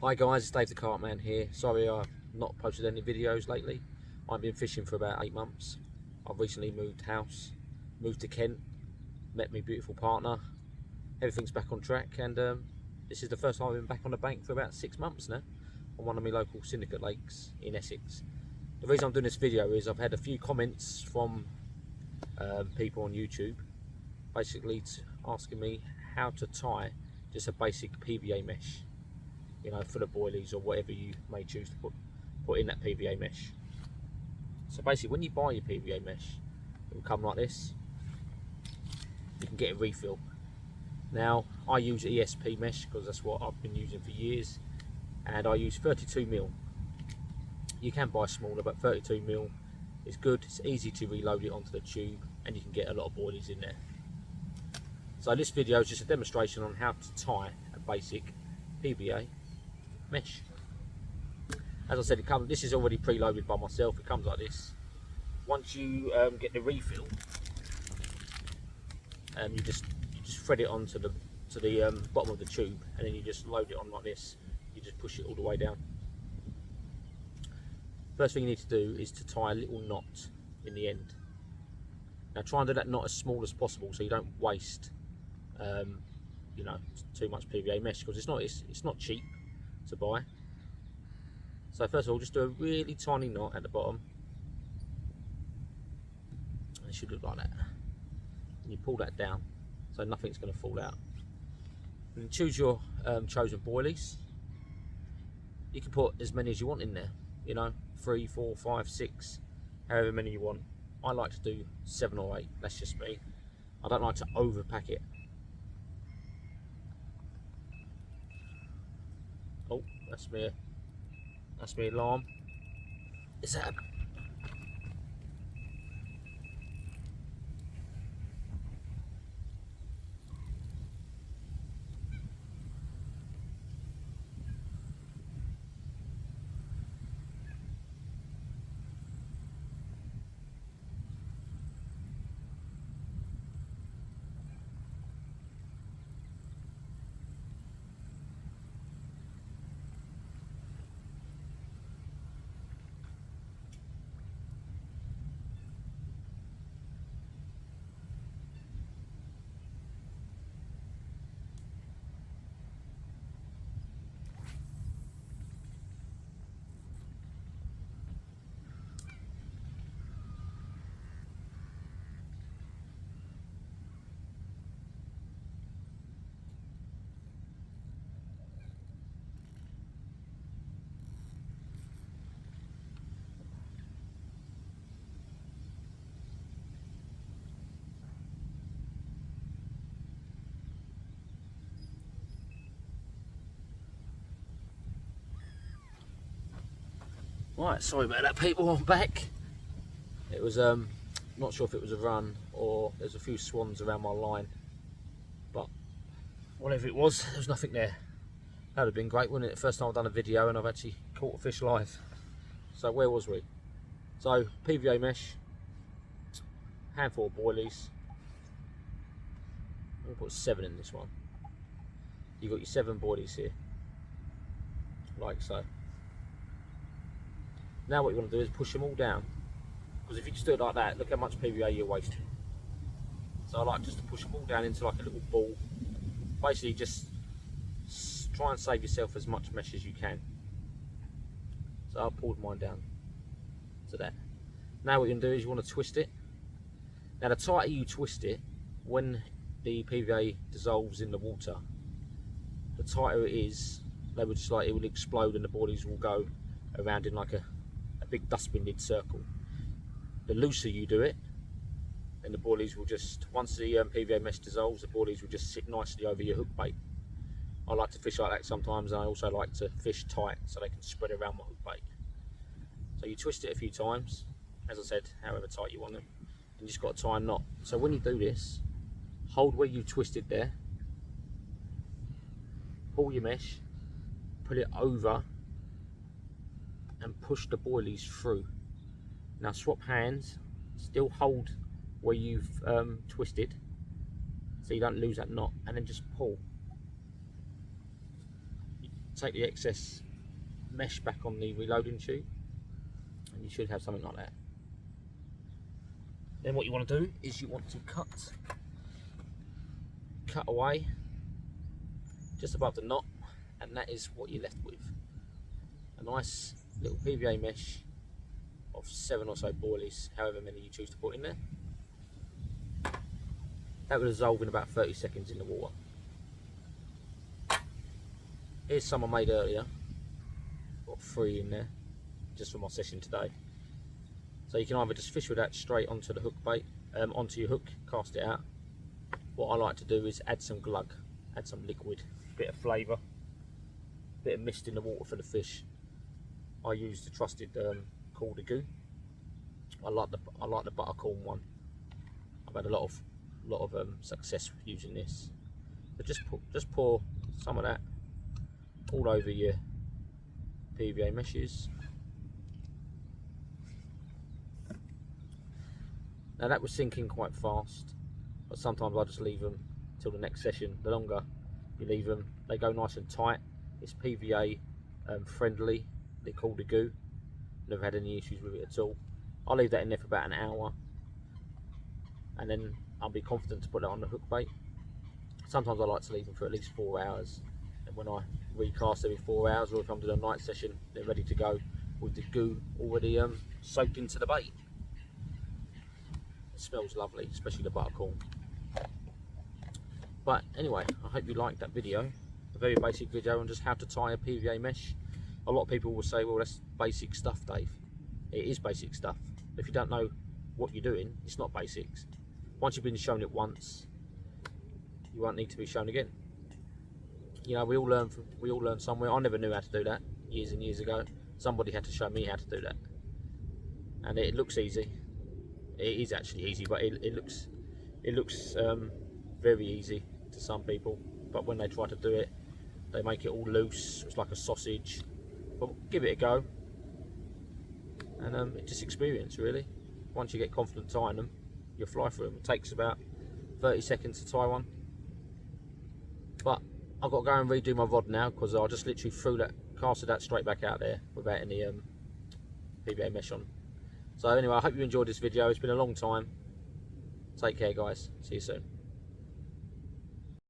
Hi guys, it's Dave the Cartman here. Sorry I've not posted any videos lately. I've been fishing for about 8 months. I've recently moved house, moved to Kent, met my beautiful partner. Everything's back on track, and this is the first time I've been back on the bank for about 6 months now on one of my local syndicate lakes in Essex. The reason I'm doing this video is I've had a few comments from people on YouTube basically asking me how to tie just a basic PVA mesh, you know, for the boilies or whatever you may choose to put in that PVA mesh. So basically, when you buy your PVA mesh, it will come like this. You can get a refill. Now, I use ESP mesh because that's what I've been using for years, and I use 32mm. You can buy smaller, but 32mm is good. It's easy to reload it onto the tube, and you can get a lot of boilies in there. So this video is just a demonstration on how to tie a basic PVA mesh. As I said, this is already preloaded by myself. It comes like this. Once you get the refill, you just thread it onto the bottom of the tube, and then you just load it on like this. You just push it all the way down. First thing you need to do is to tie a little knot in the end. Now try and do that knot as small as possible so you don't waste you know, too much PVA mesh, because it's not cheap to buy. So first of all, just do a really tiny knot at the bottom, and it should look like that. And you pull that down so nothing's going to fall out. And choose your chosen boilies. You can put as many as you want in there, you know, 3, 4, 5, 6, however many you want. I like to do 7 or 8, that's just me. I don't like to overpack it. Oh, that's me alarm. Is that right? Sorry about that, people. I'm back. It was not sure if it was a run or there's a few swans around my line, but whatever it was, there was nothing there. That would have been great, wouldn't it? First time I've done a video and I've actually caught a fish live. So where was we? So PVA mesh, handful of boilies. I'm gonna put 7 in this one. You've got your 7 boilies here, like so. Now what you want to do is push them all down, because if you just do it like that, look how much PVA you're wasting. So I like just to push them all down into like a little ball. Basically just try and save yourself as much mesh as you can. So I pulled mine down to that. Now what you're going to do is you want to twist it. Now the tighter you twist it, when the PVA dissolves in the water, the tighter it is, it will explode and the boilies will go around in like a big dustbin lid circle. The looser you do it, then the boilies will just, once the PVA mesh dissolves, the boilies will just sit nicely over your hook bait. I like to fish like that sometimes, and I also like to fish tight so they can spread around my hook bait. So you twist it a few times, as I said, however tight you want them, and you just got to tie a knot. So when you do this, hold where you twisted there, pull your mesh, put it over, and push the boilies through. Now swap hands, still hold where you've twisted so you don't lose that knot, and then just pull. take the excess mesh back on the reloading tube, and you should have something like that. Then what you want to do is you want to cut away just above the knot, and that is what you're left with. A nice little PVA mesh of 7 or so boilies, however many you choose to put in there. That will dissolve in about 30 seconds in the water. Here's some I made earlier. Got 3 in there just for my session today. So you can either just fish with that straight onto the hook bait, onto your hook, cast it out. What I like to do is add some glug, add some liquid, bit of flavour, bit of mist in the water for the fish. I use the trusted Call the Goo. I like the buttercorn one. I've had a lot of success using this. But just pour some of that all over your PVA meshes. Now that was sinking quite fast, but sometimes I just leave them till the next session. The longer you leave them, they go nice and tight. It's PVA friendly. They Call the Goo. Never had any issues with it at all. I'll leave that in there for about an hour, and then I'll be confident to put that on the hook bait. Sometimes I like to leave them for at least 4 hours, and when I recast every 4 hours, or if I'm doing a night session, they're ready to go with the goo already soaked into the bait. It smells lovely, especially the buttercorn. But anyway, I hope you liked that video. A very basic video on just how to tie a PVA mesh. A lot of people will say, well, that's basic stuff, Dave. It is basic stuff. But if you don't know what you're doing, it's not basics. Once you've been shown it once, you won't need to be shown again. You know, we all learn somewhere. I never knew how to do that years and years ago. Somebody had to show me how to do that. And it looks easy. It is actually easy, but it looks very easy to some people. But when they try to do it, they make it all loose. It's like a sausage. But give it a go, and it's just experience really. Once you get confident tying them, you'll fly through them. It takes about 30 seconds to tie one. But I've got to go and redo my rod now, because I just literally casted that straight back out there without any PVA mesh on. So anyway, I hope you enjoyed this video. It's been a long time. Take care, guys. See you soon.